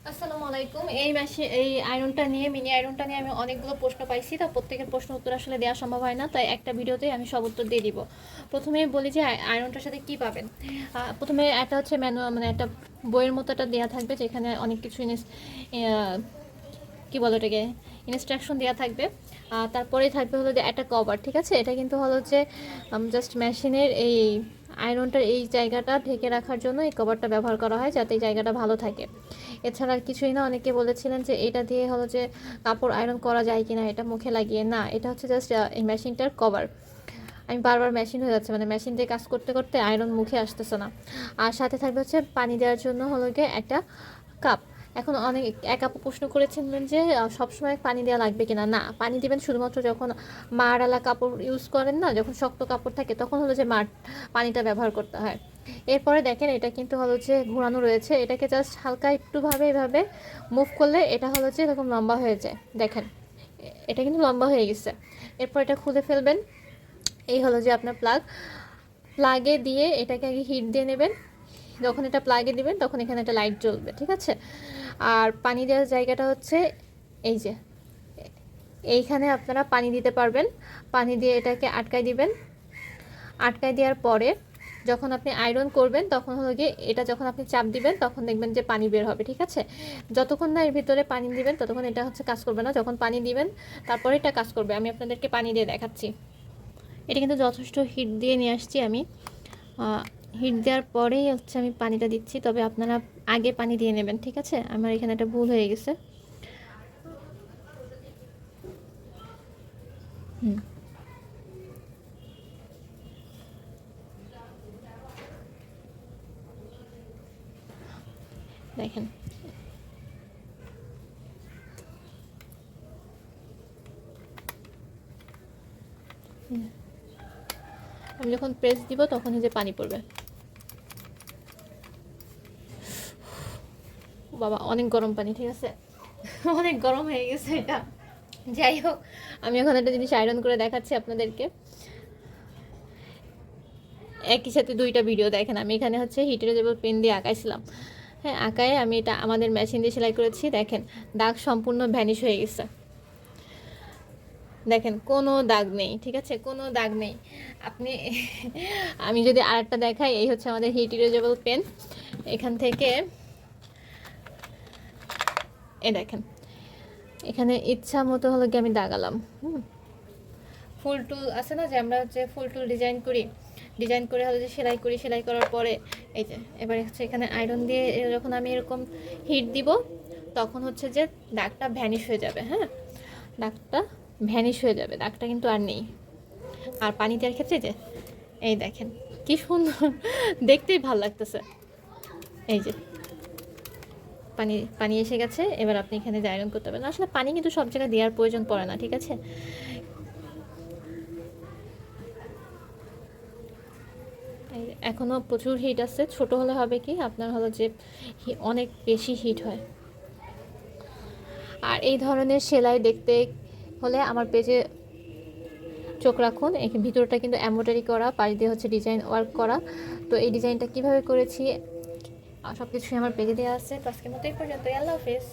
আসসালামু আলাইকুম। এই আয়রনটা নিয়ে মিনি আয়রনটা নিয়ে আমি অনেকগুলো প্রশ্ন পাইছি। তো প্রত্যেকের প্রশ্ন উত্তর আসলে দেওয়া সম্ভব হয় না, তাই একটা ভিডিওতেই আমি সব উত্তর দিয়ে দিব। প্রথমেই বলি যে আয়রনটার সাথে কি পাবেন। প্রথমে একটা হচ্ছে ম্যানুয়াল, মানে একটা বইয়ের মতো একটা দেওয়া থাকবে, যেখানে অনেক কিছু কি বলে এটাকে ইনস্ট্রাকশন দেওয়া থাকবে। তারপরেই থাকবে হলো যে একটা কভার, ঠিক আছে। এটা কিন্তু হলো যে জাস্ট মেশিনের এই আয়রনটার এই জায়গাটা ঢেকে রাখার জন্য এই কভারটা ব্যবহার করা হয়, যাতে এই জায়গাটা ভালো থাকে। এছাড়া আর কিছুই না। অনেকে বলেছিলেন যে এটা দিয়ে হলো যে কাপড় আয়রন করা যায় কিনা, এটা মুখে লাগিয়ে। না, এটা হচ্ছে জাস্ট এই মেশিনটার কভার। আমি বারবার মেশিন হয়ে যাচ্ছে, মানে মেশিন দিয়ে কাজ করতে করতে আয়রন মুখে আসতেছে না। আর সাথে থাকবে হচ্ছে পানি দেওয়ার জন্য হলো গিয়ে একটা কাপ। এখন অনেক এক আপু প্রশ্ন করেছিলেন যে সবসময় পানি দেওয়া লাগবে কিনা। না, পানি দিবেন শুধুমাত্র যখন মাড়ালা কাপড় ইউজ করেন না, যখন শক্ত কাপড় থাকে তখন হলো যে পানিটা ব্যবহার করতে হয়। এরপরে দেখেন, এটা কিন্তু হলো যে ঘোরানো রয়েছে, এটাকে জাস্ট হালকা একটুভাবে এভাবে মুভ করলে এটা হলো যে এরকম লম্বা হয়ে যায়। দেখেন, এটা কিন্তু লম্বা হয়ে গেছে। এরপর এটা খুলে ফেলবেন। এই হলো যে আপনার প্লাগে দিয়ে এটাকে আগে হিট দিয়ে নেবেন। যখন এটা প্লাগে দিবেন তখন এখানে একটা লাইট জ্বলবে, ঠিক আছে। আর পানি দেওয়ার জায়গাটা হচ্ছে এই যে এইখানে আপনারা পানি দিতে পারবেন। পানি দিয়ে এটাকে আটকায় দিবেন। আটকায় দেওয়ার পরে যখন আপনি আয়রন করবেন তখন হলো গিয়ে এটা যখন আপনি চাপ দিবেন তখন দেখবেন যে পানি বের হবে, ঠিক আছে। যতক্ষণ না এর ভিতরে পানি দিবেন ততক্ষণ এটা হচ্ছে কাজ করবে না। যখন পানি দিবেন তারপরে এটা কাজ করবে। আমি আপনাদেরকে পানি দিয়ে দেখাচ্ছি। এটা কিন্তু যথেষ্ট হিট দিয়ে নিয়ে আসছি আমি। হিট দেওয়ার পরেই হচ্ছে আমি পানিটা দিচ্ছি, তবে আপনারা আগে পানি দিয়ে নেবেন, ঠিক আছে। আমার এখানে একটা ভুল হয়ে গেছে। হুম, দেখেন। হুম, আমি যখন প্রেস দিব তখন এই যে পানি পড়বে। বাবা, অনেক গরম পানি, ঠিক আছে। অনেক গরম হয়ে গেছে এটা। যাই হোক, আমি এখন একটা জিনিস আয়রন করে দেখাচ্ছি আপনাদেরকে। একই সাথে দুইটা ভিডিও দেখেন। আমি এখানে হচ্ছে হিটারেজেবল পেন দিয়ে আঁকাইছিলাম। হ্যাঁ, আঁকায় আমি এটা আমাদের মেশিন দিয়ে সেলাই করেছি। দেখেন, দাগ সম্পূর্ণ ভ্যানিশ হয়ে গেছে। দেখেন, কোনো দাগ নেই, ঠিক আছে, কোনো দাগ নেই। আপনি আমি যদি আরেকটা দেখাই, এই হচ্ছে আমাদের হিট ইরেজেবল পেন। এখান থেকে দেখেন, এখানে ইচ্ছা মতো হলো কি আমি দাগালাম। ফুল টুল আছে না, যে আমরা হচ্ছে ফুল টুল ডিজাইন করি, ডিজাইন করে হলো যে সেলাই করি। সেলাই করার পরে এই যে এবারে হচ্ছে এখানে আয়রন দিয়ে যখন আমি এরকম হিট দিব তখন হচ্ছে যে দাগটা ভ্যানিশ হয়ে যাবে। হ্যাঁ, দাগটা ভ্যানিশ হয়ে যাবে, দাগটা কিন্তু আর নেই। আর পানি দেওয়ার ক্ষেত্রে যে এই দেখেন কি সুন্দর, দেখতেই ভাল লাগতেছে। এই যে পানি পানি এসে গেছে। এবার আপনি এখানে যে আয়রন করতে পারবেন। আসলে পানি কিন্তু সব জায়গায় দেওয়ার প্রয়োজন পড়ে না, ঠিক আছে। এখনও প্রচুর হিট আছে। ছোট হলে হবে কি আপনার হলো যে অনেক বেশি হিট হয়। আর এই ধরনের সেলাই দেখতে হলে আমার পেজে চোখ রাখুন। এই ভিতরটা কিন্তু এমব্রয়ডারি করা, পাশ দিয়ে হচ্ছে ডিজাইন ওয়ার্ক করা। তো এই ডিজাইনটা কিভাবে করেছি সব কিছুই আমার পেজে দেওয়া আছে। তো আজকের মতো এই পর্যন্ত। আল্লাহ হাফেজ।